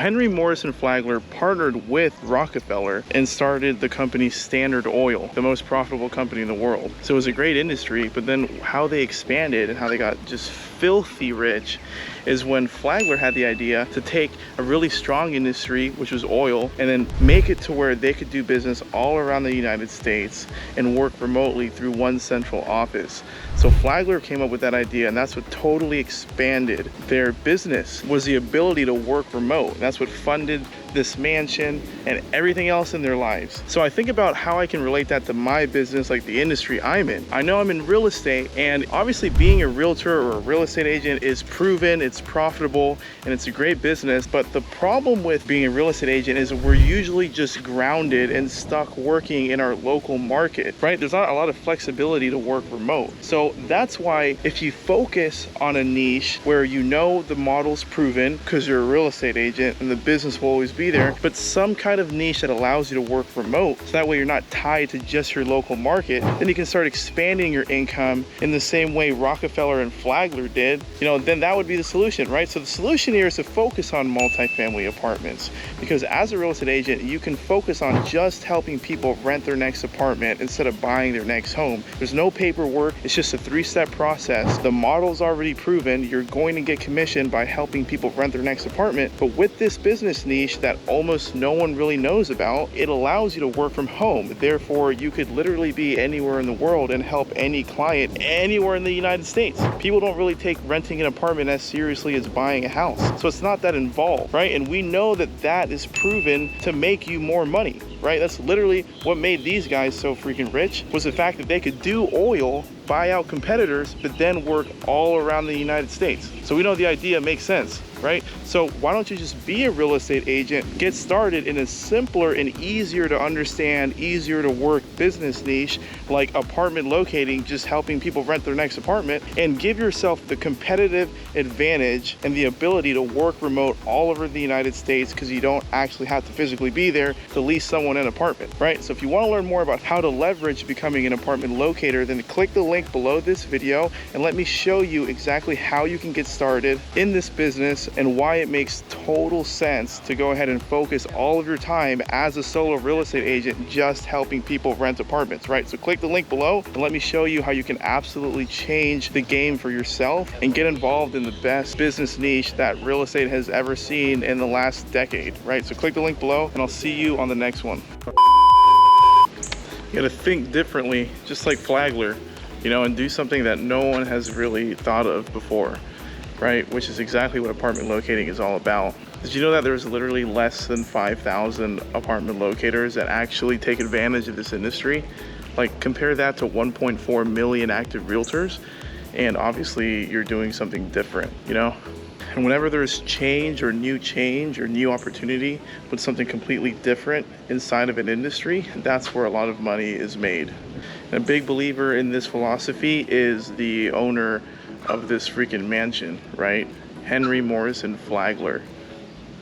Henry Morrison Flagler partnered with Rockefeller and started the company Standard Oil, the most profitable company in the world. So it was a great industry, but then how they expanded and how they got just filthy rich is when Flagler had the idea to take a really strong industry, which was oil, and then make it to where they could do business all around the United States and work remotely through one central office. So Flagler came up with that idea, and that's what totally expanded their business, was the ability to work remote. That's what funded this mansion and everything else in their lives. So I think about how I can relate that to my business, like the industry I'm in. I know I'm in real estate, and obviously being a realtor or a real estate agent is proven, it's profitable, and it's a great business. But the problem with being a real estate agent is we're usually just grounded and stuck working in our local market, right? There's not a lot of flexibility to work remote. So that's why if you focus on a niche where you know the model's proven because you're a real estate agent and the business will always be there, but some kind of niche that allows you to work remote, so that way you're not tied to just your local market, then you can start expanding your income in the same way Rockefeller and Flagler did, then that would be the solution, right? So the solution here is to focus on multifamily apartments, because as a real estate agent, you can focus on just helping people rent their next apartment instead of buying their next home. There's no paperwork. It's just a 3-step process. The model's already proven. You're going to get commission by helping people rent their next apartment. But with this business niche that almost no one really knows about, it allows you to work from home. Therefore, you could literally be anywhere in the world and help any client anywhere in the United States. People don't really take renting an apartment as seriously as buying a house. So it's not that involved, right? And we know that that is proven to make you more money, right? That's literally what made these guys so freaking rich, was the fact that they could do oil, buy out competitors, but then work all around the United States. So we know the idea makes sense, right? So why don't you just be a real estate agent, get started in a simpler and easier to understand, easier to work business niche like apartment locating, just helping people rent their next apartment, and give yourself the competitive advantage and the ability to work remote all over the United States, because you don't actually have to physically be there to lease someone an apartment, right? So if you want to learn more about how to leverage becoming an apartment locator, then click the link below this video and let me show you exactly how you can get started in this business and why it makes total sense to go ahead and focus all of your time as a solo real estate agent just helping people rent apartments, right? So click the link below and let me show you how you can absolutely change the game for yourself and get involved in the best business niche that real estate has ever seen in the last decade, right? So click the link below and I'll see you on the next one. You gotta think differently, just like Flagler, and do something that no one has really thought of before, right? Which is exactly what apartment locating is all about. Did you know that there's literally less than 5,000 apartment locators that actually take advantage of this industry? Like, compare that to 1.4 million active realtors, and obviously you're doing something different, And whenever there's change or new opportunity with something completely different inside of an industry, that's where a lot of money is made. And a big believer in this philosophy is the owner of this freaking mansion, right? Henry Morrison Flagler.